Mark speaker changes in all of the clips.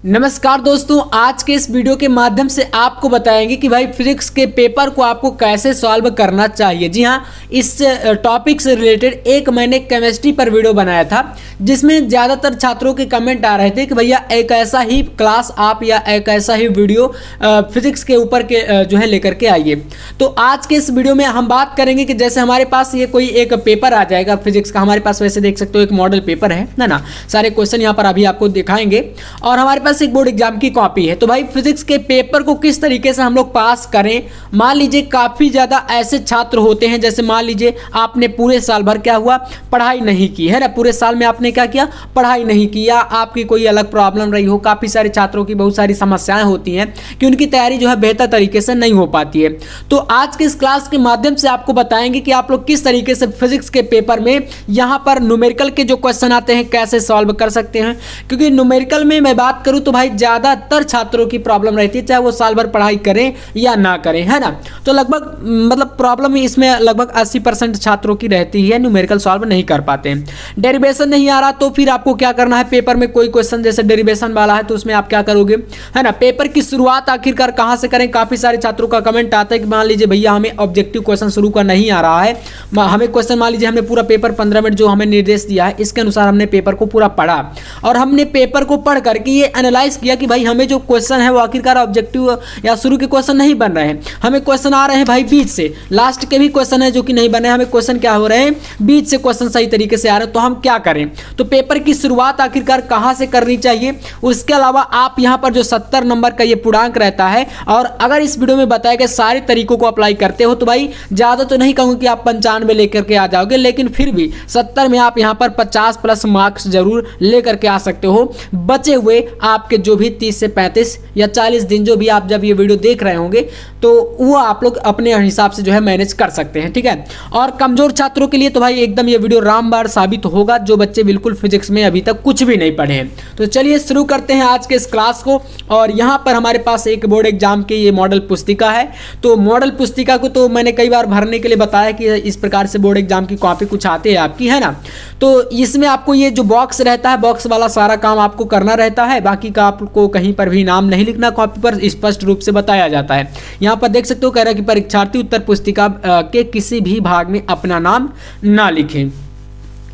Speaker 1: नमस्कार दोस्तों, आज के इस वीडियो के माध्यम से आपको बताएंगे कि भाई फिजिक्स के पेपर को आपको कैसे सॉल्व करना चाहिए। जी हाँ, इस टॉपिक से रिलेटेड एक मैंने केमिस्ट्री पर वीडियो बनाया था जिसमें ज़्यादातर छात्रों के कमेंट आ रहे थे कि भैया एक ऐसा ही क्लास आप या एक ऐसा ही वीडियो फिजिक्स के ऊपर के जो है लेकर के आइए। तो आज के इस वीडियो में हम बात करेंगे कि जैसे हमारे पास ये कोई एक पेपर आ जाएगा फिजिक्स का, हमारे पास वैसे देख सकते हो एक मॉडल पेपर है ना, सारे क्वेश्चन यहाँ पर अभी आपको दिखाएंगे और हमारे एक बोर्ड एग्जाम की कॉपी है। तो भाई फिजिक्स के पेपर को किस तरीके से हम लोग पास करें। मान लीजिए काफी ज्यादा ऐसे छात्र होते हैं, जैसे मान लीजिए आपने पूरे साल भर क्या हुआ, पढ़ाई नहीं की है ना, पूरे साल में आपने क्या किया, पढ़ाई नहीं किया, आपकी कोई अलग प्रॉब्लम रही हो। काफी सारे छात्रों की बहुत सारी समस्याएं होती हैं कि उनकी तैयारी जो है बेहतर तरीके से नहीं हो पाती है। तो आज के इस क्लास के माध्यम से आपको बताएंगे कि आप लोग किस तरीके से फिजिक्स के पेपर में यहां पर न्यूमेरिकल के जो क्वेश्चन आते हैं कैसे सॉल्व कर सकते हैं। क्योंकि न्यूमेरिकल में मैं बात करूं तो भाई ज्यादातर छात्रों की प्रॉब्लम रहती है, चाहे वो साल भर पढ़ाई करें या ना करें, है ना। तो लगभग मतलब प्रॉब्लम इसमें लगभग 80% छात्रों की रहती है, न्यूमेरिकल सॉल्व नहीं कर पाते हैं। डेरिवेशन नहीं आ रहा तो फिर आपको क्या करना है, पेपर में कोई क्वेश्चन जैसे डेरिवेशन वाला है तो उसमें आप क्या करोगे, है ना। पेपर की शुरुआत आखिरकार कहां से करें। काफी सारे छात्रों का कमेंट आता है कि मान लीजिए भैया हमें ऑब्जेक्टिव क्वेश्चन शुरू का नहीं आ रहा है, हमें क्वेश्चन मान लीजिए हमने पूरा पेपर 15 मिनट जो हमें निर्देश दिया है इसके अनुसार हमने पेपर को पूरा पढ़ा और हमने पेपर को पढ़ करके ये एनालाइज किया कि भाई हमें जो क्वेश्चन है वो आखिरकार ऑब्जेक्टिव या शुरू के क्वेश्चन नहीं बन रहे हैं, हमें क्वेश्चन आ रहे हैं भाई बीच से, लास्ट के भी क्वेश्चन है जो कि नहीं बने, हमें क्वेश्चन क्या हो रहे हैं, बीच से क्वेश्चन सही तरीके से आ रहे हैं। तो हम क्या करें, तो पेपर की शुरुआत आखिरकार कहां से करनी चाहिए। उसके अलावा आप यहां पर जो 70 नंबर का ये पूर्णांक रहता है, और अगर इस वीडियो में बताए गए सारे तरीकों को अप्लाई करते हो तो भाई ज्यादा तो नहीं कहूंगा कि आप 95 लेकर के आ जाओगे, लेकिन फिर भी 70 में आप यहां पर 50 प्लस मार्क्स जरूर लेकर के आ सकते हो। बचे हुए आपके जो भी 30 से 35 या 40 दिन जो भी आप जब ये वीडियो देख रहे होंगे तो वो आप लोग अपने हिसाब से जो है मैनेज कर सकते हैं, ठीक है। और कमजोर छात्रों के लिए तो भाई एकदम ये वीडियो रामबाण साबित होगा, जो बच्चे बिल्कुल फिजिक्स में अभी तक कुछ भी नहीं पढ़े हैं। तो चलिए शुरू करते हैं आज के इस क्लास को। और यहाँ पर हमारे पास एक बोर्ड एग्जाम की ये मॉडल पुस्तिका है। तो मॉडल पुस्तिका को तो मैंने कई बार भरने के लिए बताया कि इस प्रकार से बोर्ड एग्जाम की कॉपी कुछ आती है आपकी, है ना। तो इसमें आपको ये जो बॉक्स रहता है, बॉक्स वाला सारा काम आपको करना रहता है, बाकी का आपको कहीं पर भी नाम नहीं लिखना, कॉपी पर स्पष्ट रूप से बताया जाता है। यहाँ पर देख सकते हो कह रहा है कि परीक्षार्थी उत्तर पुस्तिका के किसी भी भाग में अपना नाम ना लिखें।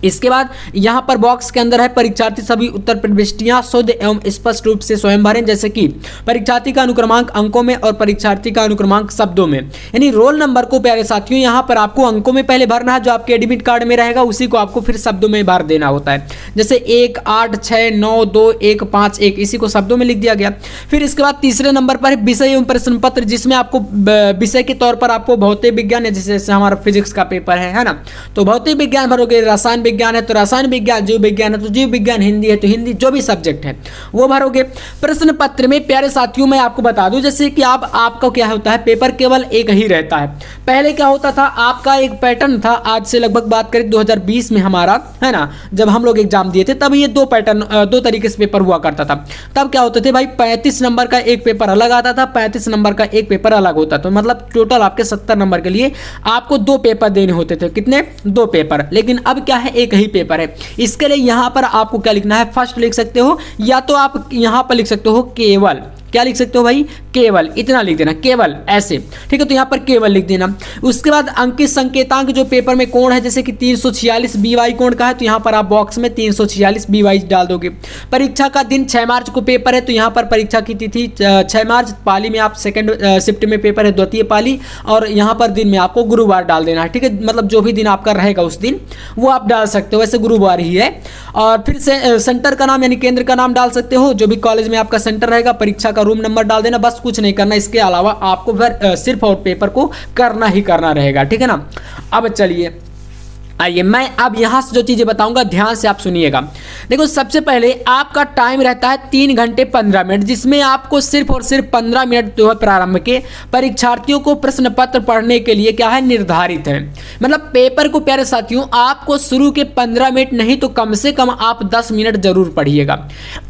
Speaker 1: इसके बाद यहां पर बॉक्स के अंदर है परीक्षार्थी सभी उत्तर प्रविष्टियां शुद्ध एवं स्पष्ट रूप से स्वयं भरें, जैसे कि परीक्षार्थी का अनुक्रमांक अंकों में और परीक्षार्थी का अनुक्रमांक शब्दों में। यानी रोल नंबर को प्यारे साथियों यहां पर आपको अंकों में पहले भरना है, जो आपके एडमिट कार्ड में रहेगा उसी को आपको फिर शब्दों में भर देना होता है। जैसे 1, 8, 6, 9, 2, 1, 5, 1 इसी को शब्दों में लिख दिया गया। फिर इसके बाद तीसरे नंबर पर है विषय एवं प्रश्न पत्र, जिसमें आपको विषय के तौर पर आपको भौतिक विज्ञान, जैसे हमारा फिजिक्स का पेपर है ना, तो भौतिक विज्ञान भरोगे, रसायन विज्ञान है तो रसायन विज्ञान, जीव विज्ञान है तो जीव विज्ञान, हिंदी है तो हिंदी, जो भी सब्जेक्ट है वो भरोगे। प्रश्न पत्र में प्यारे साथियों मैं आपको बता दूं, जैसे कि आपका क्या होता है, पेपर केवल एक ही रहता है। पहले क्या होता था, आपका एक पैटर्न था, आज से लगभग बात करें 2020 में हमारा, है ना, जब हम लोग एग्जाम दिए थे तब ये दो तरीके से पेपर हुआ करता था। तब क्या होता थे भाई, 35 नंबर का एक पेपर अलग आता था, 35 नंबर का एक पेपर अलग होता था, मतलब टोटल आपके 70 नंबर के लिए आपको 2 पेपर देने होते थे। कितने, 2 पेपर। लेकिन अब क्या है, एक ही पेपर है। इसके लिए यहां पर आपको क्या लिखना है, फर्स्ट लिख सकते हो या तो आप यहां पर लिख सकते हो केवल, क्या लिख सकते हो भाई, केवल, इतना लिख देना, केवल ऐसे, ठीक है। तो यहां पर केवल लिख देना। उसके बाद अंकित संकेतांक जो पेपर में कोण है, जैसे कि 346 BY कोण का है तो यहां पर आप बॉक्स में 346 BY डाल दोगे। परीक्षा का दिन 6 मार्च को पेपर है तो यहां पर परीक्षा की तिथि 6 मार्च, पाली में आप सेकंड शिफ्ट में पेपर है, द्वितीय पाली, और यहां पर दिन में आपको गुरुवार डाल देना है, ठीक है। मतलब जो भी दिन आपका रहेगा उस दिन वो आप डाल सकते हो, वैसे गुरुवार ही है। और फिर से सेंटर का नाम यानी केंद्र का नाम डाल सकते हो, जो भी कॉलेज में आपका सेंटर रहेगा, परीक्षा का रूम नंबर डाल देना, बस कुछ नहीं करना। इसके अलावा आपको फिर सिर्फ और पेपर को करना ही करना रहेगा, ठीक है ना। अब चलिए आइए मैं अब यहां से जो चीजें बताऊंगा ध्यान से आप सुनिएगा। देखो सबसे पहले आपका टाइम रहता है 3 घंटे 15 मिनट, जिसमें आपको सिर्फ और सिर्फ 15 मिनट जो है प्रारंभ के परीक्षार्थियों को प्रश्न पत्र पढ़ने के लिए क्या है, निर्धारित है। मतलब पेपर को प्यारे साथियों आपको शुरू के 15 मिनट नहीं तो कम से कम आप 10 मिनट जरूर पढ़िएगा।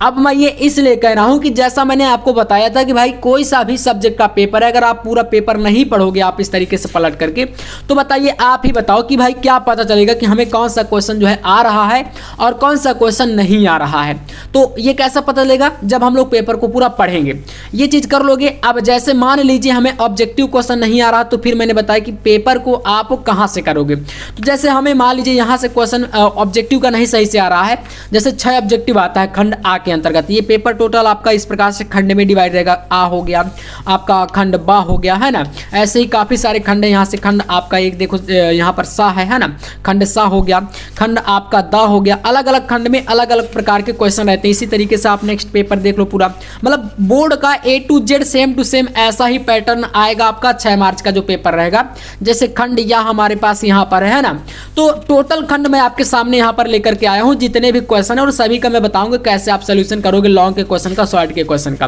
Speaker 1: अब मैं ये इसलिए कह रहा हूं कि जैसा मैंने आपको बताया था कि भाई कोई सा भी सब्जेक्ट का पेपर है, अगर आप पूरा पेपर नहीं पढ़ोगे आप इस तरीके से पलट करके, तो बताइए, आप ही बताओ कि भाई क्या पता चलेगा कि हमें कौन सा क्वेश्चन जो है आ रहा है और कौन सा क्वेश्चन नहीं आ रहा है। तो ये कैसा पता चलेगा? जब हम लोग पेपर को पूरा पढ़ेंगे, ये चीज़ कर लोगे। अब जैसे मान लीजिए हमें ऑब्जेक्टिव क्वेश्चन नहीं आ रहा, तो फिर मैंने बताया कि पेपर को आप कहाँ से करोगे। तो जैसे हमें मान लीजिए यहाँ से क्वेश्चन ऑब्जेक्टिव का नहीं सही से आ रहा है, जैसे 6 ऑब्जेक्टिव आता है खंड आ के अंतर्गत। ये पेपर टोटल आपका इस प्रकार से खंड में डिवाइड रहेगा। आ हो गया आपका, खंड बा हो गया, है ना। ऐसे ही काफ़ी सारे खंड है। यहाँ से खंड आपका एक देखो यहाँ पर सा है ना, खंड सा हो गया, खंड आपका दा हो गया। अलग अलग खंड में अलग अलग प्रकार के क्वेश्चन रहते हैं। इसी तरीके से आप नेक्स्ट पेपर देख लो पूरा, मतलब बोर्ड का A to Z same to same ऐसा ही पैटर्न आएगा आपका 6 मार्च का जो पेपर रहेगा। जैसे खंड या हमारे पास यहाँ पर है ना, तो टोटल खंड मैं आपके सामने यहाँ पर लेकर के आया हूँ जितने भी क्वेश्चन है, और सभी का मैं बताऊंगा कैसे आप सोल्यूशन करोगे, लॉन्ग के क्वेश्चन का, शॉर्ट के क्वेश्चन का।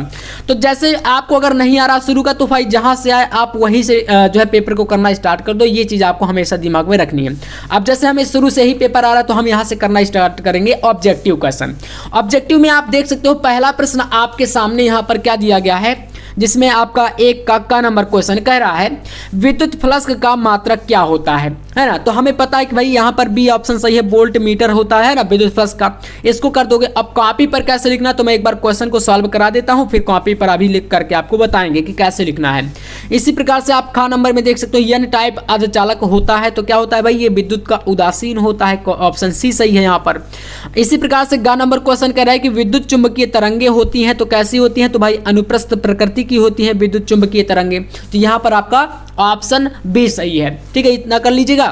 Speaker 1: तो जैसे आपको अगर नहीं आ रहा शुरू का, तो भाई जहाँ से आए आप वहीं से जो है पेपर को करना स्टार्ट कर दो। ये चीज़ आपको हमेशा दिमाग में रखनी है। अब जैसे हमें शुरू से ही पेपर आ रहा है, तो हम यहाँ से करना स्टार्ट करेंगे ऑब्जेक्टिव क्वेश्चन। ऑब्जेक्टिव में आप देख सकते हो पहला प्रश्न आपके सामने यहाँ पर क्या दिया गया है, जिसमें आपका एक का नंबर क्वेश्चन कह रहा है विद्युत फ्लक्स का मात्रक क्या होता है ना। तो हमें पता है कि भाई यहाँ पर बी ऑप्शन सही है, वोल्ट मीटर होता है ना विद्युत फ्लक्स का। इसको कर दोगे। अब कॉपी पर कैसे लिखना, तो मैं एक बार क्वेश्चन को सॉल्व करा देता हूँ, फिर कॉपी पर अभी लिख करके आपको बताएंगे कि कैसे लिखना है। इसी प्रकार से आप खा नंबर में देख सकते हो एन टाइप अर्धचालक होता है। तो क्या होता है भाई, ये विद्युत का उदासीन होता है। ऑप्शन सी सही है यहाँ पर। इसी प्रकार से गा नंबर क्वेश्चन कह रहा है कि विद्युत चुंबकीय तरंगे होती हैं। तो कैसी होती हैं, तो भाई अनुप्रस्थ प्रकृति की होती है विद्युत चुंबकीय तरंगे। तो यहाँ पर आपका ऑप्शन बी सही है। ठीक है, इतना कर लीजिएगा।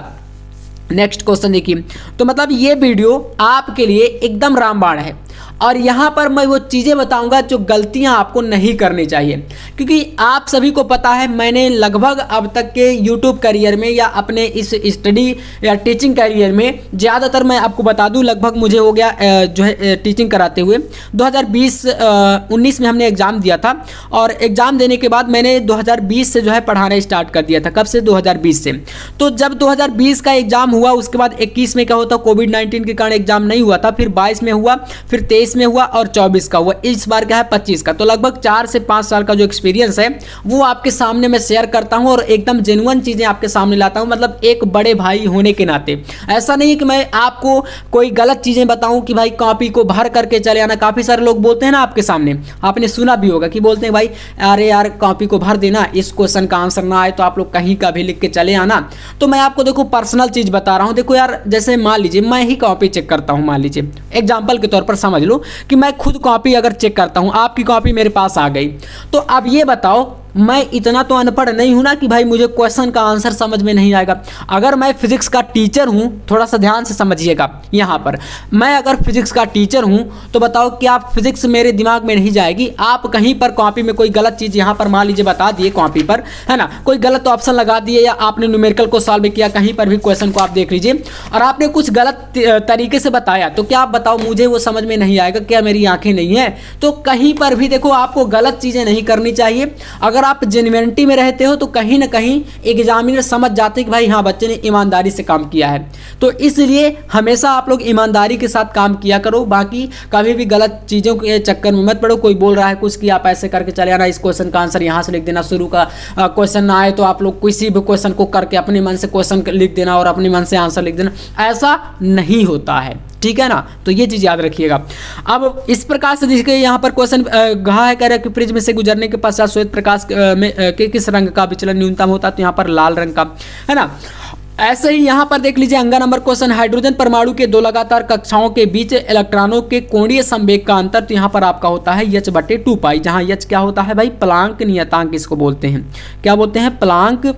Speaker 1: नेक्स्ट क्वेश्चन देखिए। तो मतलब ये वीडियो आपके लिए एकदम रामबाण है, और यहाँ पर मैं वो चीज़ें बताऊंगा जो गलतियाँ आपको नहीं करनी चाहिए, क्योंकि आप सभी को पता है मैंने लगभग अब तक के यूट्यूब करियर में या अपने इस स्टडी या टीचिंग करियर में ज़्यादातर, मैं आपको बता दूं, लगभग मुझे हो गया जो है टीचिंग कराते हुए 2020-19 में हमने एग्ज़ाम दिया था, और एग्ज़ाम देने के बाद मैंने 2020 से जो है पढ़ाना स्टार्ट कर दिया था। कब से? 2020 से। तो जब 2020 का एग्ज़ाम हुआ, उसके बाद 21 में क्या होता, कोविड-19 के कारण एग्ज़ाम नहीं हुआ था, फिर 22 में हुआ, फिर 23 में हुआ और 24 का हुआ। इस बार क्या है 25 का। तो लगभग 4 से 5 साल का जो एक्सपीरियंस है वो आपके सामने मैं शेयर करता हूं, और एकदम जेन्युइन चीजें आपके सामने लाता हूं, मतलब एक बड़े भाई होने के नाते। ऐसा नहीं है कि मैं आपको कोई गलत चीजें बताऊं कि भाई कॉपी को भर करके चले आना। काफी सारे लोग बोलते हैं ना आपके सामने, आपने सुना भी होगा कि बोलते हैं भाई अरे यार कॉपी को भर देना, इस क्वेश्चन का आंसर ना आए तो आप लोग कहीं का भी लिख के चले आना। तो मैं आपको देखो पर्सनल चीज बता रहा हूं। देखो यार, जैसे मान लीजिए मैं ही कॉपी चेक करता हूं, मान लीजिए एग्जाम्पल के तौर पर समझ लो कि मैं खुद कॉपी अगर चेक करता हूं, आपकी कॉपी मेरे पास आ गई, तो अब ये बताओ मैं इतना तो अनपढ़ नहीं हूं ना कि भाई मुझे क्वेश्चन का आंसर समझ में नहीं आएगा। अगर मैं फिजिक्स का टीचर हूं, थोड़ा सा ध्यान से समझिएगा यहाँ पर, मैं अगर फिजिक्स का टीचर हूं तो बताओ कि आप फिजिक्स मेरे दिमाग में नहीं जाएगी। आप कहीं पर कॉपी में कोई गलत चीज़ यहाँ पर मान लीजिए बता दिए कॉपी पर, है ना, कोई गलत ऑप्शन लगा दिए, या आपने न्यूमेरिकल को सॉल्व किया, कहीं पर भी क्वेश्चन को आप देख लीजिए और आपने कुछ गलत तरीके से बताया, तो क्या आप बताओ मुझे वो समझ में नहीं आएगा? क्या मेरी आंखें नहीं है? तो कहीं पर भी देखो आपको गलत चीज़ें नहीं करनी चाहिए। अगर आप जेन्युइनिटी में रहते हो तो कहीं ना कहीं एग्जामिनर समझ जाते हैं कि भाई हाँ बच्चे ने ईमानदारी से काम किया है। तो इसलिए हमेशा आप लोग ईमानदारी के साथ काम किया करो। बाकी कभी भी गलत चीज़ों के चक्कर में मत पड़ो। कोई बोल रहा है कुछ कि आप ऐसे करके चले आना, इस क्वेश्चन का आंसर यहाँ से लिख देना, शुरू का क्वेश्चन ना आए तो आप लोग किसी भी क्वेश्चन को करके अपने मन से क्वेश्चन लिख देना और अपने मन से आंसर लिख देना, ऐसा नहीं होता है। ठीक है ना, तो ये चीज़ याद रखिएगा। अब इस प्रकार से देखिए यहाँ पर क्वेश्चन कहा है, कह रहा है कि प्रिज्म से गुजरने के पश्चात श्वेत प्रकाश में किस रंग का विचलन न्यूनतम होता है? तो यहाँ पर लाल रंग का, है ना। ऐसे ही यहाँ पर देख लीजिए अंगा नंबर क्वेश्चन, हाइड्रोजन परमाणु के दो लगातार कक्षाओं के बीच इलेक्ट्रॉनों के कोणीय संवेग का अंतर, तो यहाँ पर आपका होता है h/2π, जहाँ h क्या होता है भाई? प्लांक नियतांक इसको बोलते हैं। क्या बोलते हैं? प्लांक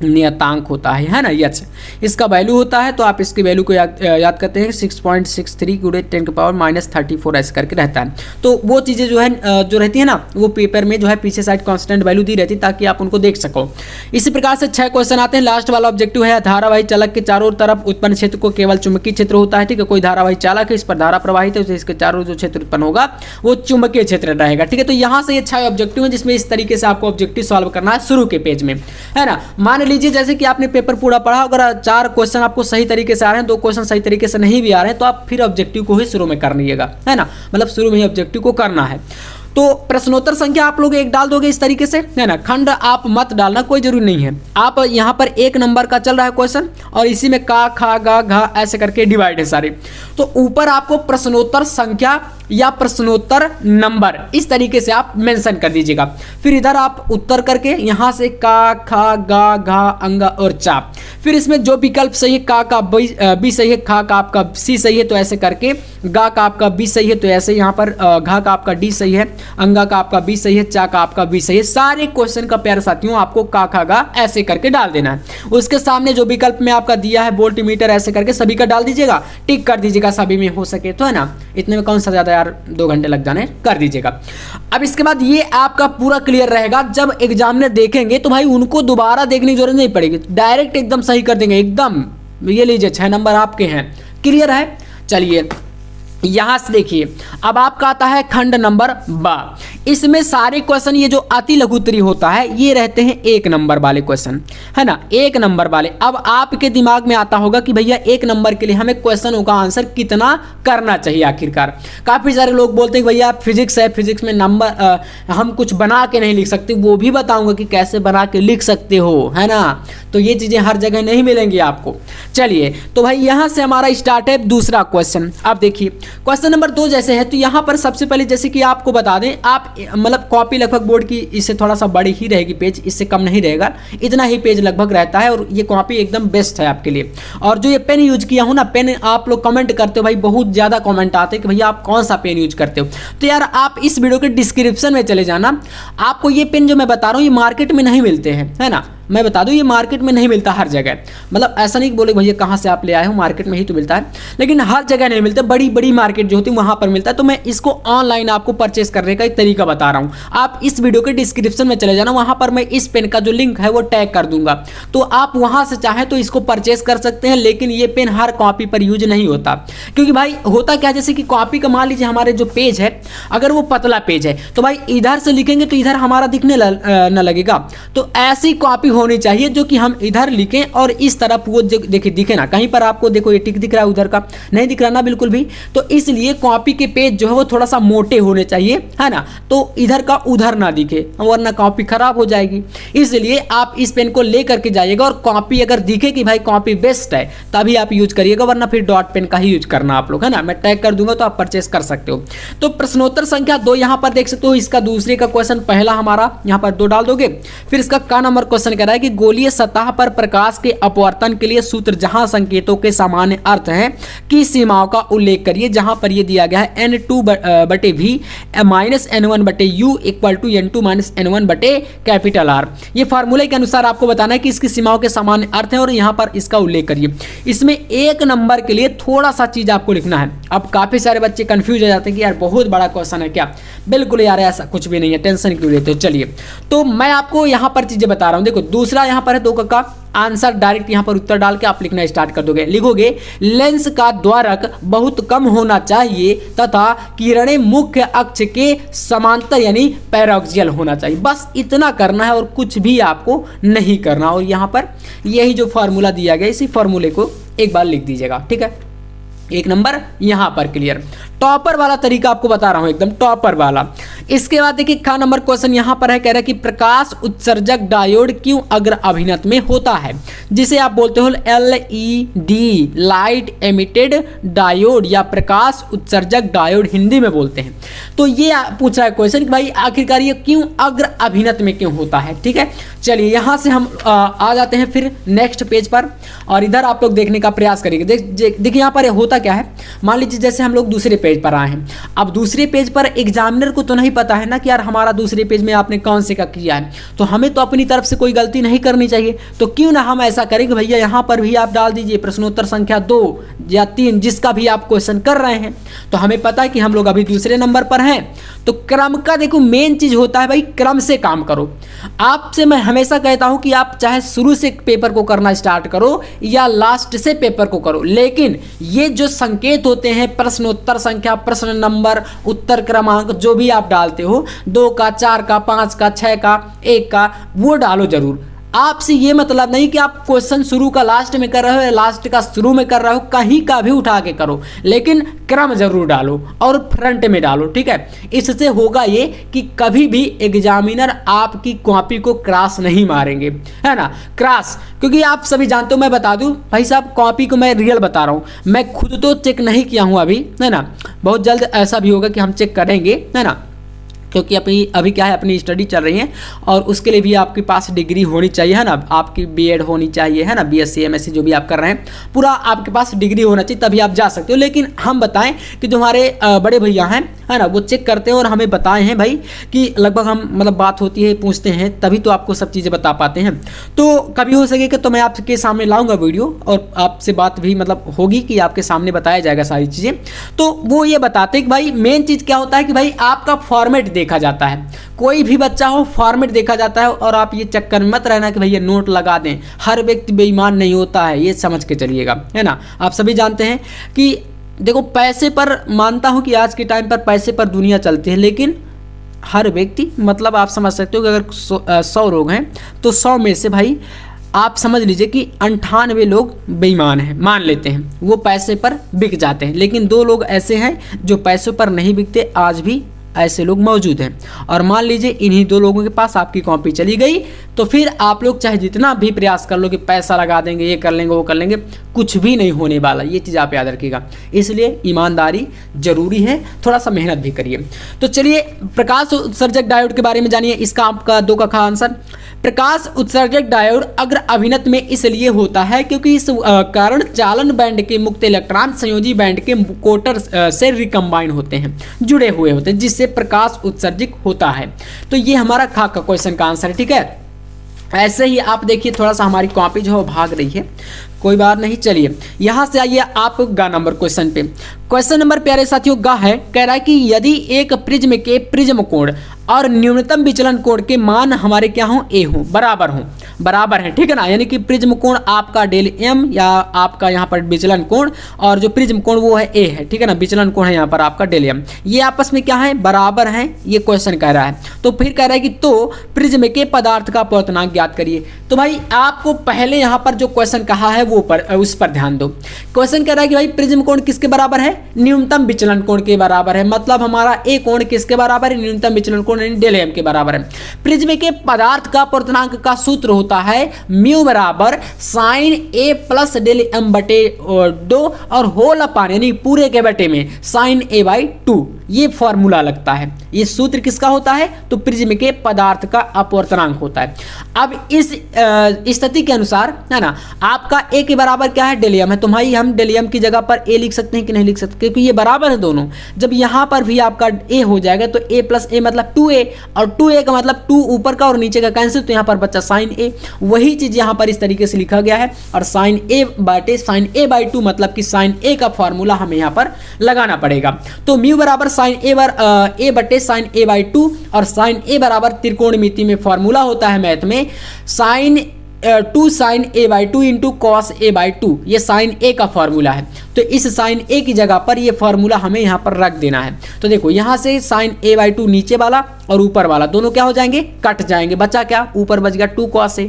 Speaker 1: नियतांक होता है ना, यच इसका वैल्यू होता है। तो आप इसकी वैल्यू को याद करते हैं 6.63 × 10⁻³ ऐसे करके रहता है। तो वो चीज़ें जो है जो रहती है ना, वो पेपर में जो है पीछे साइड कांस्टेंट वैल्यू दी रहती है ताकि आप उनको देख सको। इसी प्रकार से 6 क्वेश्चन आते हैं। लास्ट वाला ऑब्जेक्टिव है धारावाही चालक के चारों तरफ उत्पन्न क्षेत्र को केवल चुंबकीय क्षेत्र होता है। ठीक है, कोई धारावाही चालक है, इस पर धारा प्रवाहित है, तो इसके चारों जो क्षेत्र उत्पन्न होगा वो चुंबकीय क्षेत्र रहेगा। ठीक है, तो यहाँ से ये 6 ऑब्जेक्टिव है जिसमें इस तरीके से आपको ऑब्जेक्टिव सॉल्व करना है शुरू के पेज में, है ना। मान लीजिए जैसे कि आपने पेपर पूरा पढ़ा, अगर 4 क्वेश्चन आपको सही तरीके से आ रहे हैं, 2 क्वेश्चन सही तरीके से नहीं भी आ रहे हैं, तो आप फिर ऑब्जेक्टिव को ही शुरू में कर लीजिएगा, है ना, मतलब शुरू में ही ऑब्जेक्टिव को करना है। तो प्रश्नोत्तर संख्या आप लोग एक डाल दोगे इस तरीके से, है ना। खंड आप मत डालना, कोई जरूरी नहीं है। आप यहाँ पर 1 नंबर का चल रहा है क्वेश्चन और इसी में का, खा, गा, घा ऐसे करके डिवाइड है सारे। तो ऊपर आपको प्रश्नोत्तर संख्या या प्रश्नोत्तर नंबर इस तरीके से आप मेंशन कर दीजिएगा। फिर इधर आप उत्तर करके यहाँ से का, खा, गा, घा, अंगा और चा। फिर इसमें जो विकल्प सही है, का बी सही है, खा का आपका सी सही है, तो ऐसे करके गा का आपका बी सही है, तो ऐसे यहाँ पर घा का आपका डी सही है, अंगा का आपका बी सही है, चा का आपका बी सही है। सारे क्वेश्चन का प्यारे साथियों आपको का, खा, गा ऐसे करके डाल देना है। उसके सामने जो विकल्प में आपका दिया है वोल्ट मीटर, ऐसे करके सभी का डाल दीजिएगा, टिक कर दीजिएगा सभी में हो सके तो, है ना। इतने में कौन सा ज्यादा यार 2 घंटे लग जाने, कर दीजिएगा। अब इसके बाद ये आपका पूरा क्लियर रहेगा। जब एग्जामिनर देखेंगे तो भाई उनको दोबारा देखने की जरूरत नहीं पड़ेगी, डायरेक्ट एकदम सही कर देंगे एकदम। ये लीजिए 6 नंबर आपके हैं, क्लियर है। चलिए यहां से देखिए, अब आपका आता है खंड नंबर बा। इसमें सारे क्वेश्चन ये जो अति लघुत्तरी होता है ये रहते हैं 1 नंबर वाले क्वेश्चन, है ना, 1 नंबर वाले। अब आपके दिमाग में आता होगा कि भैया 1 नंबर के लिए हमें क्वेश्चनों का आंसर कितना करना चाहिए आखिरकार। काफी सारे लोग बोलते हैं भैया फिजिक्स है, फिजिक्स में नंबर हम कुछ बना के नहीं लिख सकते, वो भी बताऊंगा कि कैसे बना के लिख सकते हो, है ना। तो ये चीजें हर जगह नहीं मिलेंगी आपको। चलिए तो भाई यहां से हमारा स्टार्ट है दूसरा क्वेश्चन। अब देखिए क्वेश्चन नंबर 2 जैसे है, तो यहाँ पर सबसे पहले जैसे कि आपको बता दें, आप मतलब कॉपी लगभग बोर्ड की इससे थोड़ा सा बड़ी ही रहेगी, पेज इससे कम नहीं रहेगा, इतना ही पेज लगभग रहता है और ये कॉपी एकदम बेस्ट है आपके लिए। और जो ये पेन यूज किया हूँ ना, पेन आप लोग कमेंट करते हो भाई, बहुत ज़्यादा कमेंट आते हैं कि भैया आप कौन सा पेन यूज करते हो। तो यार आप इस वीडियो के डिस्क्रिप्शन में चले जाना, आपको ये पेन जो मैं बता रहा हूँ ये मार्केट में नहीं मिलते हैं, है ना। मैं बता दूं ये मार्केट में नहीं मिलता हर जगह, मतलब ऐसा नहीं बोले भैया कहाँ से आप ले आए हो, मार्केट में ही तो मिलता है, लेकिन हर जगह नहीं मिलता, बड़ी बड़ी मार्केट जो होती है वहाँ पर मिलता है। तो मैं इसको ऑनलाइन आपको परचेस करने का एक तरीका बता रहा हूँ। आप इस वीडियो के डिस्क्रिप्शन में चले जाना, वहाँ पर मैं इस पेन का जो लिंक है वो टैग कर दूंगा, तो आप वहाँ से चाहें तो इसको परचेस कर सकते हैं। लेकिन ये पेन हर कॉपी पर यूज नहीं होता, क्योंकि भाई होता क्या, जैसे कि कॉपी का मान लीजिए हमारे जो पेज है अगर वो पतला पेज है तो भाई इधर से लिखेंगे तो इधर हमारा दिखने न लगेगा। तो ऐसी कॉपी होनी चाहिए जो कि हम इधर लिखें और इस तरफ वो देखिए दिखे ना, कहीं पर आपको देखो ये टिक दिख रहा है, उधर का नहीं दिख रहा ना बिल्कुल भी। तो इसलिए कॉपी के पेज जो है वो थोड़ा सा मोटे होने चाहिए, है ना, तो इधर का उधर ना दिखे, वरना कॉपी खराब हो जाएगी। इसलिए आप इस पेन को लेकर के जाइएगा और कॉपी अगर दिखे कि भाई कॉपी बेस्ट है तभी आप यूज करिएगा, वरना फिर डॉट पेन का ही यूज करना आप लोग, है ना। मैं टैग कर दूंगा तो आप परचेस कर सकते हो। तो प्रश्नोत्तर संख्या 2 यहाँ पर देख सकते हो, इसका दूसरे का क्वेश्चन पहला हमारा यहाँ पर 2 डाल दोगे। फिर इसका का नंबर क्वेश्चन कह रहा है कि गोलीय सतह पर प्रकाश के अपवर्तन के लिए सूत्र जहां संकेतों के सामान्य अर्थ हैं की सीमाओं का उल्लेख करिए। जहां पर ये दिया गया है n2/v -n1/u = n2 - n1/R। ये फार्मूले के अनुसार आपको बताना है कि इसकी सीमाओं के सामान्य अर्थ हैं और यहां पर इसका उल्लेख करिए। इसमें 1 नंबर के लिए थोड़ा सा चीज आपको लिखना है। अब काफी सारे बच्चे कंफ्यूज हो जाते हैं कि यार बहुत बड़ा क्वेश्चन है क्या, बिल्कुल यार ऐसा कुछ भी नहीं है, टेंशन क्यों लेते हो। चलिए तो मैं आपको यहां पर चीजें बता रहा हूं। देखो दूसरा यहां पर है 2 का आंसर, डायरेक्ट यहां पर उत्तर डाल के आप लिखना स्टार्ट कर दोगे। लिखोगे लेंस का द्वारक बहुत कम होना चाहिए तथा किरणें मुख्य अक्ष के समांतर यानी पैराक्सियल होना चाहिए। बस इतना करना है और कुछ भी आपको नहीं करना। और यहां पर यही जो फार्मूला दिया गया इसी फार्मूले को एक बार लिख दीजिएगा, ठीक है। 1 नंबर यहां पर क्लियर। टॉपर वाला तरीका आपको बता रहा हूं, एकदम टॉपर वाला। इसके बाद देखिए का नंबर क्वेश्चन यहां पर है, कह रहा है कि प्रकाश उत्सर्जक डायोड क्यों अग्र अभिनत में होता है, जिसे आप बोलते हो LED लाइट एमिटेड डायोड या प्रकाश उत्सर्जक डायोड हिंदी में बोलते हैं। तो ये पूछ रहा है क्वेश्चन कि भाई आखिरकार ये क्यों अग्र अभिनत में क्यों होता है, ठीक है। चलिए यहां से हम आ जाते हैं फिर नेक्स्ट पेज पर और इधर आप लोग देखने का प्रयास करेंगे। देखिए यहां पर होता क्या है, मान लीजिए जैसे हम लोग दूसरे पेज पर आए हैं। अब दूसरे पेज पर एग्जामिनर को तो नहीं पता है ना कि यार हमारा दूसरे पेज में आपने कौन से का किया है, तो हमें तो अपनी तरफ से कोई गलती नहीं करनी चाहिए। तो क्यों ना हम ऐसा करें कि भैया यहाँ पर भी आप डाल दीजिए प्रश्नोत्तर संख्या 2 या 3 जिसका भी आप क्वेश्चन कर रहे हैं। तो हमें पता है कि हम लोग अभी दूसरे नंबर पर हैं, तो क्रम का देखो मेन चीज होता है भाई, क्रम से काम करो। आपसे मैं हमेशा कहता हूं कि आप चाहे शुरू से पेपर को करना स्टार्ट करो या लास्ट से पेपर को करो, लेकिन ये जो संकेत होते हैं प्रश्नोत्तर संख्या, प्रश्न नंबर, उत्तर क्रमांक जो भी आप डालते हो 2 का, 4 का, 5 का, 6 का, 1 का, वो डालो जरूर। आपसे ये मतलब नहीं कि आप क्वेश्चन शुरू का लास्ट में कर रहे हो या लास्ट का शुरू में कर रहे हो, कहीं का भी उठा के करो, लेकिन क्रम जरूर डालो और फ्रंट में डालो, ठीक है। इससे होगा ये कि कभी भी एग्जामिनर आपकी कॉपी को क्रॉस नहीं मारेंगे, है ना, क्रॉस, क्योंकि आप सभी जानते हो, मैं बता दूं भाई साहब, कॉपी को मैं रियल बता रहा हूँ, मैं खुद तो चेक नहीं किया हूँ अभी, है ना, बहुत जल्द ऐसा भी होगा कि हम चेक करेंगे, है ना, क्योंकि अभी क्या है, अपनी स्टडी चल रही है और उसके लिए भी आपके पास डिग्री होनी चाहिए, है ना, आपकी बीएड होनी चाहिए, है ना, बीएससी एमएससी जो भी आप कर रहे हैं, पूरा आपके पास डिग्री होना चाहिए, तभी आप जा सकते हो। लेकिन हम बताएं कि जो हमारे बड़े भैया हैं, है ना, वो चेक करते हैं और हमें बताए हैं भाई कि लगभग हम मतलब बात होती है, पूछते हैं, तभी तो आपको सब चीज़ें बता पाते हैं। तो कभी हो सके कि तो मैं आपके सामने लाऊंगा वीडियो और आपसे बात भी मतलब होगी कि आपके सामने बताया जाएगा सारी चीज़ें। तो वो ये बताते हैं कि भाई मेन चीज़ क्या होता है कि भाई आपका फॉर्मेट देखा जाता है, कोई भी बच्चा हो फॉर्मेट देखा जाता है। और आप ये चक्कर में मत रहना कि भैया नोट लगा दें, हर व्यक्ति बेईमान नहीं होता है, ये समझ के चलिएगा, है ना। आप सभी जानते हैं कि देखो पैसे पर, मानता हूं कि आज के टाइम पर पैसे पर दुनिया चलती है, लेकिन हर व्यक्ति मतलब आप समझ सकते हो कि अगर 100 लोग हैं तो 100 में से भाई आप समझ लीजिए कि 98 लोग बेईमान हैं, मान लेते हैं, वो पैसे पर बिक जाते हैं। लेकिन 2 लोग ऐसे हैं जो पैसों पर नहीं बिकते, आज भी ऐसे लोग मौजूद हैं। और मान लीजिए इन्हीं 2 लोगों के पास आपकी कॉपी चली गई, तो फिर आप लोग चाहे जितना भी प्रयास कर लो कि पैसा लगा देंगे, ये कर लेंगे, वो कर लेंगे, कुछ भी नहीं होने वाला। ये चीज़ आप याद रखिएगा। इसलिए ईमानदारी जरूरी है, थोड़ा सा मेहनत भी करिए। तो चलिए प्रकाश उत्सर्जक डायोड के बारे में जानिए। इसका आपका 2 का आंसर, प्रकाश उत्सर्जक डायोड अग्र अभिनत में इसलिए होता है क्योंकि इस कारण चालन बैंड के मुक्त इलेक्ट्रॉन संयोजी बैंड के कोटर से रिकम्बाइन होते हैं, जुड़े हुए होते हैं, जिससे प्रकाश उत्सर्जित होता है। तो ये हमारा खा का क्वेश्चन का आंसर है, ठीक है। ऐसे ही आप देखिए, थोड़ा सा हमारी कॉपी जो है भाग रही है, कोई बात नहीं। चलिए यहाँ से आइए आप गा नंबर क्वेश्चन पे। क्वेश्चन नंबर प्यारे साथियों गा है, कह रहा है कि यदि एक प्रिज्म के प्रिज्म कोण और न्यूनतम विचलन कोण के मान हमारे क्या हों, ए हों, बराबर है, ठीक है ना। यानी कि प्रिज्म कोण आपका डेल एम या आपका यहाँ पर विचलन कोण, और जो प्रिज्म कोण वो है ए है, ठीक है ना, विचलन कोण है यहाँ पर आपका डेल एम, ये आपस में क्या है, बराबर है, ये क्वेश्चन कह रहा है। तो फिर कह रहा है कि तो प्रिज्म के पदार्थ का अपवर्तनांक ज्ञात करिए। तो भाई आपको पहले यहाँ पर जो क्वेश्चन कहा है वो उस पर ध्यान दो। क्वेश्चन कह रहा है कि भाई प्रिज्म कोण किसके बराबर है, न्यूनतम विचलन कोण के बराबर है, मतलब हमारा ए कोण किसके बराबर है, न्यूनतम विचलन कोण डेल एम के बराबर है। प्रिज्म के पदार्थ का अपवर्तनांक का सूत्र होता है म्यू बराबर साइन ए प्लस डेल एम बटे 2 और होल अपान यानी पूरे के बटे में साइन ए बाई 2, ये फॉर्मूला लगता है। ये सूत्र किसका होता है, तो प्रिज्म के पदार्थ का अपवर्तनांक होता है। अब इस स्थिति के अनुसार, है ना, आपका ए के बराबर क्या है, डेल एम है, तो भाई हम डेल एम की जगह पर ए लिख सकते हैं कि नहीं लिख सकते, क्योंकि ये बराबर है दोनों। जब यहाँ पर भी आपका ए हो जाएगा तो ए प्लस ए मतलब 2a, और 2a का मतलब 2 ऊपर का और नीचे का कैंसिल, तो यहाँ पर बच्चा साइन ए। वही चीज यहाँ पर इस तरीके से लिखा गया है, और साइन ए बाटे साइन ए बाई 2 मतलब कि साइन ए का फॉर्मूला हमें यहाँ पर लगाना पड़ेगा। तो म्यू बराबर साइन ए बटे साइन ए बाई 2, और साइन ए बराबर त्रिकोणमिति में फॉर्मूला होता है मैथ में sine 2 sine A by 2 into cos A by 2, ये साइन ए का फॉर्मूला है। तो इस साइन ए की जगह पर ये फॉर्मूला हमें यहाँ पर रख देना है। तो देखो यहाँ से साइन ए बाई 2 नीचे वाला और ऊपर वाला दोनों क्या हो जाएंगे, कट जाएंगे, बचा क्या, ऊपर बच गया 2 कॉस ए।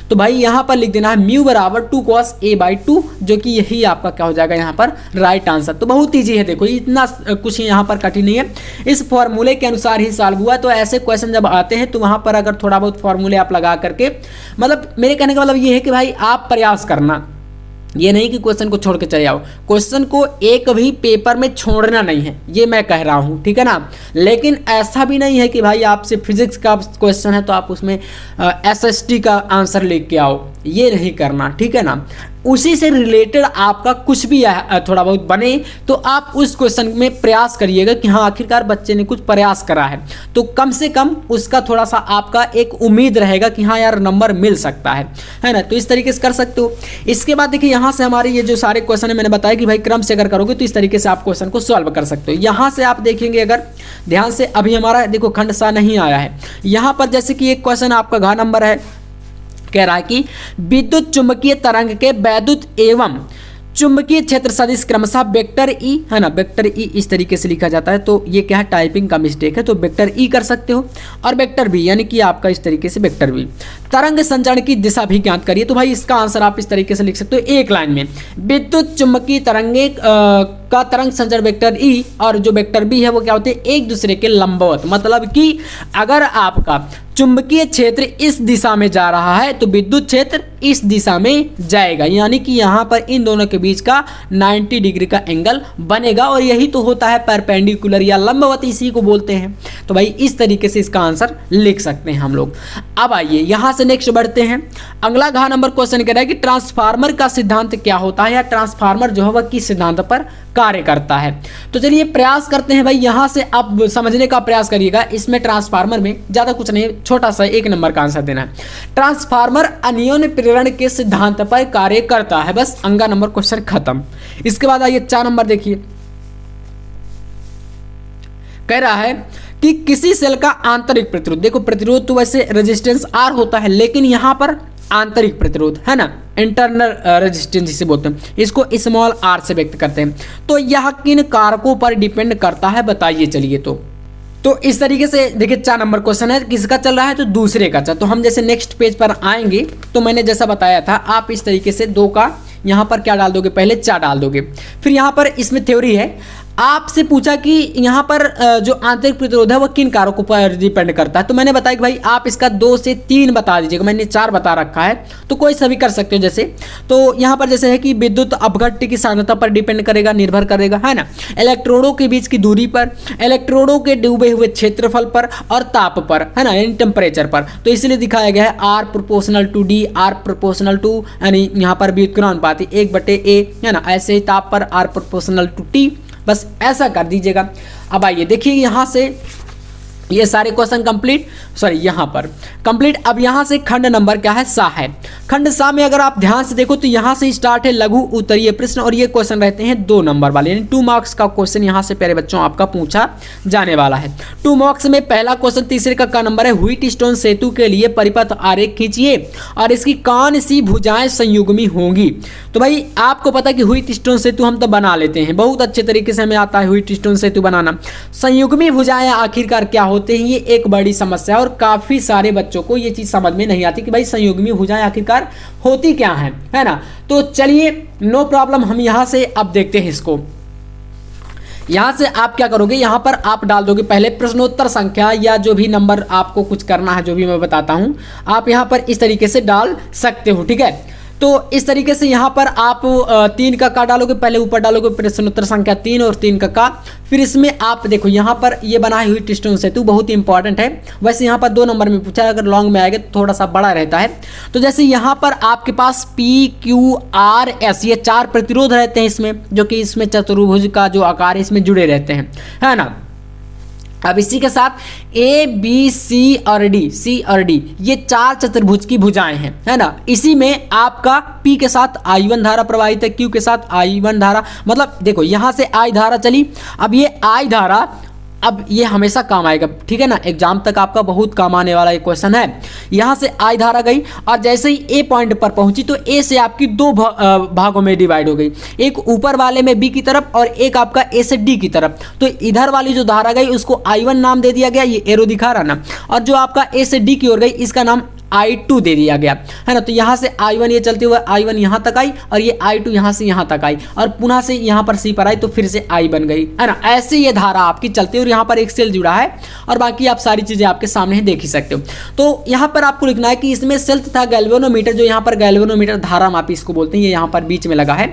Speaker 1: तो भाई यहाँ पर लिख देना है म्यू बराबर 2 कॉस ए बाई 2, जो कि यही आपका क्या हो जाएगा यहाँ पर राइट आंसर। तो बहुत ईजी है, देखो इतना कुछ यहाँ पर कठिन नहीं है, इस फॉर्मूले के अनुसार ही सॉल्व हुआ। तो ऐसे क्वेश्चन जब आते हैं तो वहाँ पर अगर थोड़ा बहुत फॉर्मूले आप लगा करके, मतलब मेरे कहने का मतलब ये है कि भाई आप प्रयास करना, ये नहीं कि क्वेश्चन को छोड़ के चले जाओ, क्वेश्चन को एक भी पेपर में छोड़ना नहीं है, ये मैं कह रहा हूँ, ठीक है ना। लेकिन ऐसा भी नहीं है कि भाई आपसे फिजिक्स का क्वेश्चन है तो आप उसमें SST का आंसर लेके आओ, ये नहीं करना, ठीक है ना। उसी से रिलेटेड आपका कुछ भी थोड़ा बहुत बने तो आप उस क्वेश्चन में प्रयास करिएगा कि हाँ आखिरकार बच्चे ने कुछ प्रयास करा है, तो कम से कम उसका थोड़ा सा आपका एक उम्मीद रहेगा कि हाँ यार नंबर मिल सकता है ना। तो इस तरीके से कर सकते हो। इसके बाद देखिए यहाँ से हमारे ये जो सारे क्वेश्चन है मैंने बताया कि भाई क्रम से अगर करोगे तो इस तरीके से आप क्वेश्चन को सॉल्व कर सकते हो। यहाँ से आप देखेंगे अगर ध्यान से, अभी हमारा देखो खंड सा नहीं आया है यहाँ पर, जैसे कि एक क्वेश्चन आपका घ नंबर है, कह रहा है कि विद्युत चुंबकीय तरंग के वैद्युत एवं चुंबकीय क्षेत्र सदिश क्रमशः वेक्टर ई, है ना, वेक्टर ई इस तरीके से लिखा जाता है। तो ये क्या है, टाइपिंग का मिस्टेक है, तो वेक्टर ई कर सकते हो। और वेक्टर बी यानी कि आपका इस तरीके से वेक्टर बी। तरंग संचरण की दिशा भी ज्ञात करिए। तो भाई इसका आंसर आप इस तरीके से लिख सकते हो एक लाइन में, विद्युत चुंबकीय तरंगे का तरंग संचरण वेक्टर ई और जो वेक्टर बी है वो क्या होते हैं, एक दूसरे के लंबवत। मतलब कि अगर आपका चुंबकीय क्षेत्र इस दिशा में जा रहा है तो विद्युत क्षेत्र इस दिशा में जाएगा, यानी कि यहाँ पर इन दोनों के बीच का 90 डिग्री का एंगल बनेगा। और यही तो होता है परपेंडिकुलर या लंबवत, इसी को बोलते हैं। तो भाई इस तरीके से इसका आंसर लिख सकते हैं हम लोग। अब आइए यहाँ से नेक्स्ट बढ़ते हैं। अगला घ नंबर क्वेश्चन कह रहा है कि ट्रांसफार्मर का सिद्धांत क्या होता है, या ट्रांसफार्मर जो है वह किस सिद्धांत पर कार्य करता है। तो चलिए प्रयास करते हैं भाई, यहाँ से आप समझने का प्रयास करिएगा। इसमें ट्रांसफार्मर में ज़्यादा कुछ नहीं, छोटा सा एक नंबर का आंसर देना है। ट्रांसफार्मर अन्योन्य प्रेरण के सिद्धांत पर कार्य करता है। बस अंगा नंबर क्वेश्चन खत्म। इसके बाद आइए 4 नंबर देखिए, कह रहा है कि किसी सेल का आंतरिक प्रतिरोध, देखो प्रतिरोध तो वैसे रेजिस्टेंस आर होता है, लेकिन यहां पर आंतरिक प्रतिरोध है ना, इंटरनल रेजिस्टेंस जिसे बोलते हैं, इसको स्मॉल आर से व्यक्त करते हैं। तो यह किन कारकों पर डिपेंड करता है, बताइए। चलिए तो इस तरीके से देखिए 4 नंबर क्वेश्चन है, किसका चल रहा है, तो दूसरे का चल। तो हम जैसे नेक्स्ट पेज पर आएंगे तो मैंने जैसा बताया था, आप इस तरीके से 2 का यहाँ पर क्या डाल दोगे, पहले 4 डाल दोगे। फिर यहाँ पर इसमें थ्योरी है, आपसे पूछा कि यहाँ पर जो आंतरिक प्रतिरोध है वह किन कारकों पर डिपेंड करता है। तो मैंने बताया कि भाई आप इसका 2 से 3 बता दीजिएगा, मैंने 4 बता रखा है, तो कोई सभी कर सकते हो। जैसे तो यहाँ पर जैसे है कि विद्युत अपघट्य की सांद्रता पर डिपेंड करेगा, निर्भर करेगा, है ना, इलेक्ट्रोडों के बीच की दूरी पर, इलेक्ट्रोडों के डूबे हुए क्षेत्रफल पर और ताप पर, है ना, यानी टेम्परेचर पर। तो इसलिए दिखाया गया है R proportional to D, R proportional to, यानी यहाँ पर व्युत्क्रमानुपाती 1/A, है ना। ऐसे ही ताप पर R प्रोपोर्शनल टू T, बस ऐसा कर दीजिएगा। अब आइए देखिए यहाँ से ये सारे क्वेश्चन कंप्लीट, सॉरी यहाँ पर कंप्लीट। अब यहाँ से खंड नंबर क्या है, सा है। खंड सा में अगर आप ध्यान से देखो तो यहाँ से स्टार्ट है लघु उत्तरीय प्रश्न, और ये क्वेश्चन रहते हैं 2 नंबर वाले, यानी 2 मार्क्स का क्वेश्चन यहाँ से प्यारे बच्चों आपका पूछा जाने वाला है। 2 मार्क्स में पहला क्वेश्चन तीसरे का नंबर है, व्हीटस्टोन सेतु के लिए परिपथ आरेख खींचिए और इसकी कौन सी भुजाएं संयुग्मी होंगी। तो भाई आपको पता है कि व्हीटस्टोन सेतु हम तो बना लेते हैं, बहुत अच्छे तरीके से हमें आता है व्हीटस्टोन सेतु बनाना। संयुग्मी भुजाएं आखिरकार क्या होते हैं, ये एक बड़ी समस्या है और काफी सारे बच्चों को ये चीज समझ में नहीं आती कि भाई संयुग्मी भुजाएं आखिरकार होती क्या हैं, है ना। तो चलिए नो प्रॉब्लम, हम यहां से अब देखते हैं इसको। यहां से आप क्या करोगे, यहां पर आप डाल दोगे पहले प्रश्नोत्तर संख्या या जो भी नंबर आपको कुछ करना है, जो भी मैं बताता हूं, आप यहां पर इस तरीके से डाल सकते हो, ठीक है। तो इस तरीके से यहाँ पर आप 3 का डालोगे, पहले ऊपर डालोगे प्रश्नोत्तर संख्या 3 और 3 का। फिर इसमें आप देखो यहाँ पर ये बनाई हुई व्हीटस्टोन सेतु बहुत ही इंपॉर्टेंट है। वैसे यहाँ पर 2 नंबर में पूछा है, अगर लॉन्ग में आएगा तो थोड़ा सा बड़ा रहता है। तो जैसे यहाँ पर आपके पास P, Q, R, S ये 4 प्रतिरोध रहते हैं इसमें, जो कि इसमें चतुर्भुज का जो आकार है इसमें जुड़े रहते हैं, है ना। अब इसी के साथ A, B, C और D ये 4 चतुर्भुज की भुजाएं हैं, है ना। इसी में आपका P के साथ I1 धारा प्रवाहित है, Q के साथ I1 धारा, मतलब देखो यहाँ से I धारा चली। अब ये I धारा, अब ये हमेशा काम आएगा, ठीक है ना, एग्जाम तक आपका बहुत काम आने वाला एक क्वेश्चन है। यहाँ से I धारा गई और जैसे ही A पॉइंट पर पहुंची तो A से आपकी 2 भागों में डिवाइड हो गई, एक ऊपर वाले में B की तरफ और एक आपका A से D की तरफ। तो इधर वाली जो धारा गई उसको I1 नाम दे दिया गया, ये एरो दिखा रहा ना, और जो आपका A से D की ओर गई इसका नाम I2 दे दिया गया, है ना। तो यहाँ से I1 ये चलते हुए I1 यहाँ तक आई और ये I2 यहाँ से यहाँ तक आई और पुनः से यहाँ पर C पर आई तो फिर से I बन गई, है ना। ऐसे ये धारा आपकी चलती है और यहाँ पर एक सेल जुड़ा है और बाकी आप सारी चीजें आपके सामने ही देख ही सकते हो। तो यहाँ पर आपको लिखना है कि इसमें सेल तथा गैल्वेनोमीटर, जो यहाँ पर गैल्वेनोमीटर धारा मापी इसको बोलते हैं, ये यहाँ पर बीच में लगा है।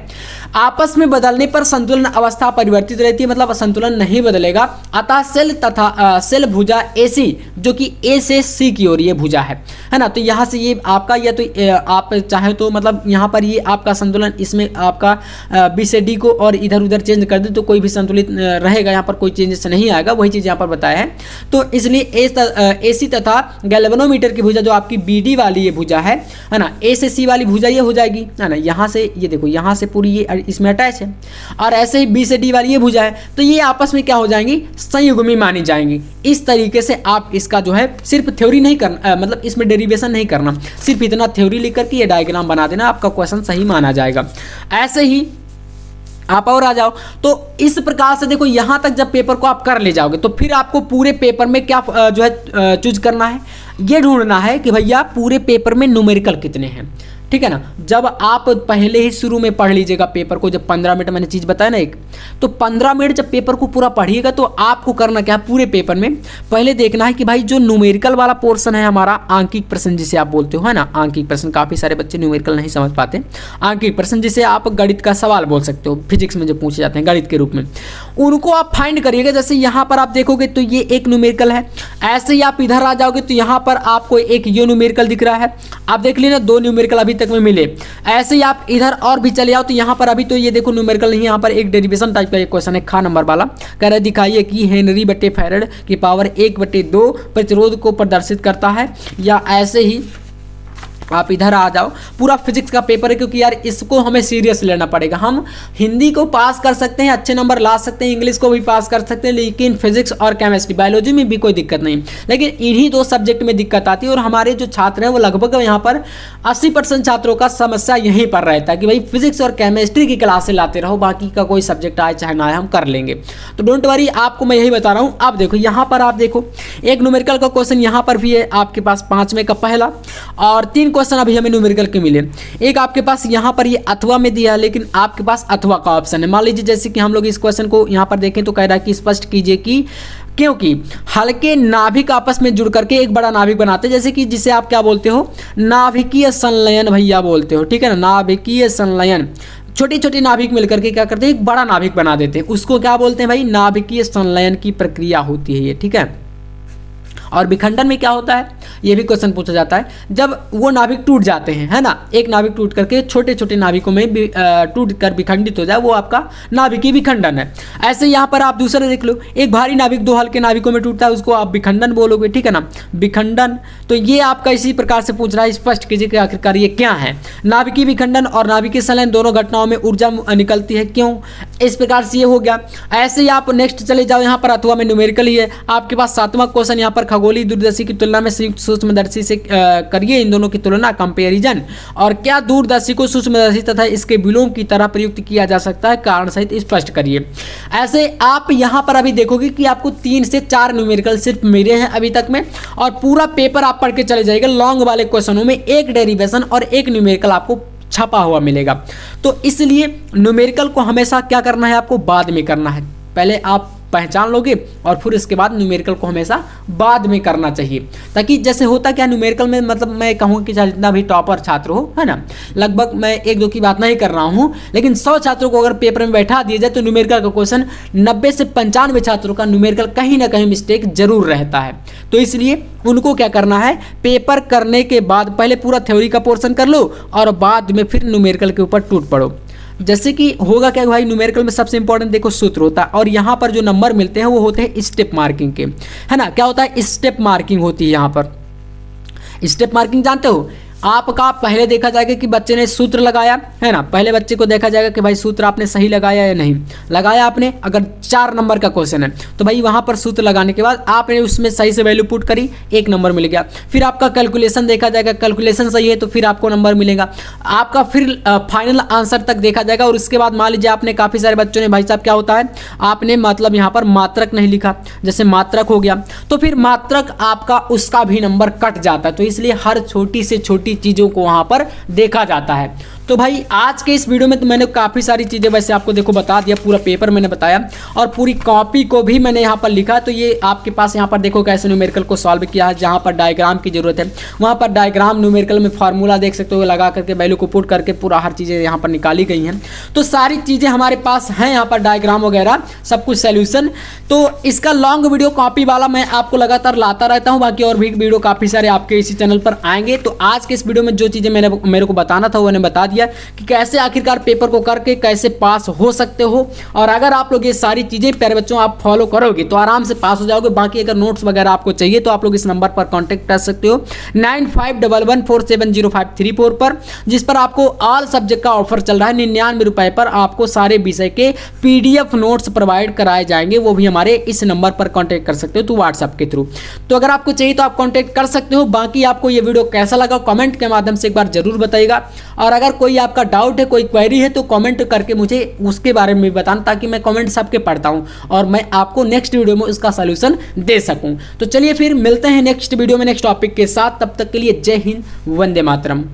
Speaker 1: आपस में बदलने पर संतुलन अवस्था परिवर्तित रहती है, मतलब संतुलन नहीं बदलेगा। अतः सेल तथा सेल भुजा AC जो कि A से C की ओर ये भुजा है ना। तो यहाँ से ये आपका, या तो आप चाहे तो मतलब यहाँ पर ये आपका संतुलन, इसमें आपका B से D को और इधर उधर चेंज कर दे तो कोई भी संतुलित रहेगा, यहाँ पर कोई चेंजेस नहीं आएगा, वही चीज़ यहाँ पर बताया है। तो इसलिए AC तथा गैल्वेनोमीटर की भुजा जो आपकी BD वाली ये भुजा है ना, A से C वाली भुजा ये हो जाएगी, है ना। यहाँ से ये देखो, यहाँ से पूरी ये इसमें अटैच है और ऐसे ही B से D वाली ये भुजा है, तो ये आपस में क्या हो जाएंगी, संयुग्मी मानी जाएंगी। इस तरीके से आप इसका जो है सिर्फ थ्योरी नहीं करना, मतलब इसमें डेरिवेशन नहीं करना, सिर्फ इतना थ्योरी लिख करके ये डायग्राम बना देना, आपका क्वेश्चन सही माना जाएगा। ऐसे ही आप और आ जाओ। तो इस प्रकार से देखो यहाँ तक जब पेपर को आप कर ले जाओगे तो फिर आपको पूरे पेपर में क्या जो है चूज करना है, ये ढूंढना है कि भैया पूरे पेपर में न्यूमेरिकल कितने हैं, ठीक है ना। जब आप पहले ही शुरू में पढ़ लीजिएगा पेपर को, जब 15 मिनट मैंने चीज़ बताया ना एक, तो 15 मिनट जब पेपर को पूरा पढ़िएगा तो आपको करना क्या है, पूरे पेपर में पहले देखना है कि भाई जो न्यूमेरिकल वाला पोर्शन है हमारा, आंकिक प्रश्न जिसे आप बोलते हो, है ना, आंकिक प्रश्न, काफ़ी सारे बच्चे न्यूमेरिकल नहीं समझ पाते, आंकिक प्रश्न जिसे आप गणित का सवाल बोल सकते हो, फिजिक्स में जो पूछे जाते हैं गणित के रूप में, उनको आप फाइंड करिएगा। जैसे यहाँ पर आप देखोगे तो ये एक न्यूमेरिकल है, ऐसे ही आप इधर आ जाओगे तो यहाँ पर आपको एक ये न्यूमेरिकल दिख रहा है, आप देख लीजिए 2 न्यूमेरिकल अभी तक में मिले। ऐसे ही आप इधर और भी चले जाओ तो यहाँ पर अभी तो ये देखो न्यूमेरिकल नहीं, यहाँ पर एक डेरिवेशन टाइप का एक क्वेश्चन है, खा नंबर वाला, कह रहा है दिखाइए कि हेनरी बटे फैराड की पावर 1/2 प्रतिरोध को प्रदर्शित करता है, या ऐसे ही आप इधर आ जाओ। पूरा फिजिक्स का पेपर है, क्योंकि यार इसको हमें सीरियस लेना पड़ेगा। हम हिंदी को पास कर सकते हैं, अच्छे नंबर ला सकते हैं, इंग्लिश को भी पास कर सकते हैं, लेकिन फिजिक्स और केमिस्ट्री, बायोलॉजी में भी कोई दिक्कत नहीं, लेकिन इन्हीं 2 सब्जेक्ट में दिक्कत आती है। और हमारे जो छात्र हैं वो लगभग यहाँ पर 80% छात्रों का समस्या यहीं पर रहता है कि भाई फिजिक्स और केमिस्ट्री की क्लासें लाते रहो, बाकी का कोई सब्जेक्ट आए चाहे ना आए हम कर लेंगे। तो डोंट वरी, आपको मैं यही बता रहा हूँ। आप देखो यहाँ पर, आप देखो एक न्यूमेरिकल का क्वेश्चन यहाँ पर भी है आपके पास 5 में का पहला, और 3 क्वेश्चन अभी हमें न्यूमेरिकल के मिले। एक आपके पास यहाँ पर ये अथवा में दिया है, लेकिन आपके पास अथवा का ऑप्शन है। मान लीजिए जैसे कि हम लोग इस क्वेश्चन को यहाँ पर देखें तो कह रहा है कि स्पष्ट कीजिए कि क्योंकि हल्के नाभिक आपस में जुड़ करके एक बड़ा नाभिक बनाते हैं, जैसे कि जिसे आप क्या बोलते हो, नाभिकीय संलयन भैया बोलते हो, ठीक है ना, नाभिकीय संलयन। छोटी छोटी नाभिक मिलकर के क्या करते हैं, एक बड़ा नाभिक बना देते हैं, उसको क्या बोलते हैं भाई, नाभिकीय संलयन की प्रक्रिया होती है ये, ठीक है। और विखंडन में क्या होता है, ये भी क्वेश्चन पूछा जाता है, जब वो नाभिक टूट जाते हैं, है ना, एक नाभिक टूट करके छोटे छोटे नाभिकों में टूट कर विखंडित हो जाए, वो आपका नाभिकीय विखंडन है। ऐसे यहाँ पर आप दूसरा देख लो, एक भारी नाभिक 2 हल्के नाभिकों में टूटता है, उसको आप विखंडन बोलोगे, ठीक है ना, विखंडन। तो ये आपका इसी प्रकार से पूछ रहा है, स्पष्ट कीजिए कि आखिरकार ये क्या है। नाभिकीय विखंडन और नाभिकीय संलयन दोनों घटनाओं में ऊर्जा निकलती है, क्यों, इस प्रकार से ये हो गया। ऐसे ही आप नेक्स्ट चले जाओ, यहाँ पर अथवा में न्यूमेरिकल ही है आपके पास 7वां क्वेश्चन, यहाँ पर खगोलीय दूरदर्शी की तुलना में संयुक्त सूक्ष्मदर्शी से करिए इन दोनों की तुलना, कंपैरिजन। और क्या दूरदर्शी को सूक्ष्मदर्शी तथा इसके विलोम की तरह प्रयुक्त किया जा सकता है, कारण सहित स्पष्ट करिए। ऐसे आप यहाँ पर अभी देखोगे कि आपको 3 से 4 न्यूमेरिकल सिर्फ मिले हैं अभी तक में, और पूरा पेपर आप पढ़ के चले जाइएगा। लॉन्ग वाले क्वेश्चनों में एक डेरिवेशन और एक न्यूमेरिकल आपको छपा हुआ मिलेगा। तो इसलिए न्यूमेरिकल को हमेशा क्या करना है, आपको बाद में करना है। पहले आप पहचान लोगे और फिर इसके बाद न्यूमेरिकल को हमेशा बाद में करना चाहिए, ताकि जैसे होता क्या न्यूमेरिकल में, मतलब मैं कहूँ कि जितना भी टॉपर छात्र हो, है ना, लगभग मैं 1-2 की बात नहीं कर रहा हूँ, लेकिन 100 छात्रों को अगर पेपर में बैठा दिया जाए तो न्यूमेरिकल का क्वेश्चन 90 से 95 छात्रों का न्यूमेरिकल कहीं ना कहीं मिस्टेक जरूर रहता है। तो इसलिए उनको क्या करना है, पेपर करने के बाद पहले पूरा थ्योरी का पोर्शन कर लो और बाद में फिर न्यूमेरिकल के ऊपर टूट पड़ो। जैसे कि होगा क्या भाई, न्यूमेरिकल में सबसे इंपॉर्टेंट देखो सूत्र होता है, और यहाँ पर जो नंबर मिलते हैं वो होते हैं स्टेप मार्किंग के, है ना। क्या होता है, स्टेप मार्किंग होती है। यहाँ पर स्टेप मार्किंग जानते हो, आपका पहले देखा जाएगा कि बच्चे ने सूत्र लगाया, है ना, पहले बच्चे को देखा जाएगा कि भाई सूत्र आपने सही लगाया या नहीं लगाया। आपने अगर 4 नंबर का क्वेश्चन है तो भाई वहाँ पर सूत्र लगाने के बाद आपने उसमें सही से वैल्यू पुट करी, 1 नंबर मिल गया। फिर आपका कैलकुलेशन देखा जाएगा, कैलकुलेशन सही है तो फिर आपको नंबर मिलेगा। आपका फिर फाइनल आंसर तक देखा जाएगा, और उसके बाद मान लीजिए आपने काफ़ी सारे बच्चों ने, भाई साहब क्या होता है, आपने मतलब यहाँ पर मात्रक नहीं लिखा, जैसे मात्रक हो गया तो फिर मात्रक आपका उसका भी नंबर कट जाता है। तो इसलिए हर छोटी से छोटी चीजों को वहां पर देखा जाता है। तो भाई आज के इस वीडियो में तो मैंने काफ़ी सारी चीज़ें वैसे आपको देखो बता दिया, पूरा पेपर मैंने बताया और पूरी कॉपी को भी मैंने यहाँ पर लिखा। तो ये आपके पास यहाँ पर देखो कैसे न्यूमेरिकल को सॉल्व किया है, जहाँ पर डायग्राम की जरूरत है वहाँ पर डायग्राम, न्यूमेरिकल में फार्मूला देख सकते हो लगा करके वैल्यू को पुट करके पूरा हर चीज़ें यहाँ पर निकाली गई हैं। तो सारी चीज़ें हमारे पास हैं यहाँ पर, डायग्राम वगैरह सब कुछ सोल्यूशन। तो इसका लॉन्ग वीडियो कॉपी वाला मैं आपको लगातार लाता रहता हूँ, बाकी और भी वीडियो काफ़ी सारे आपके इसी चैनल पर आएंगे। तो आज के इस वीडियो में जो चीज़ें मेरे को बताना था वो मैंने बता दिया कि कैसे आखिरकार पेपर को करके कैसे पास हो सकते हो। और अगर आप लोग ये सारी चीज़ें प्यारे बच्चों आप फॉलो करोगे तो आराम से पास हो जाओगे। बाकी अगर नोट्स वगैरह आपको चाहिए तो आप लोग इस नंबर पर कॉन्टैक्ट कर सकते हो 9511470534 पर, जिस पर आपको ऑल सब्जेक्ट का ऑफर चल रहा है। 99 रुपए पर आपको सारे विषय के PDF नोट्स प्रोवाइड कराए जाएंगे, वो भी हमारे इस नंबर पर कॉन्टैक्ट कर सकते हो तो व्हाट्सएप के थ्रू। तो अगर आपको चाहिए तो आप कॉन्टैक्ट कर सकते हो। बाकी आपको ये वीडियो कैसा लगा कमेंट के माध्यम से एक बार जरूर बताइएगा। और अगर कोई आपका डाउट है, कोई क्वेरी है तो कमेंट करके मुझे उसके बारे में बताना, ताकि मैं कमेंट्स आपके पढ़ता हूँ और मैं आपको नेक्स्ट वीडियो में उसका सॉल्यूशन दे सकूँ। तो चलिए फिर मिलते हैं नेक्स्ट वीडियो में नेक्स्ट टॉपिक के साथ, तब तक के लिए जय हिंद, वंदे मातरम।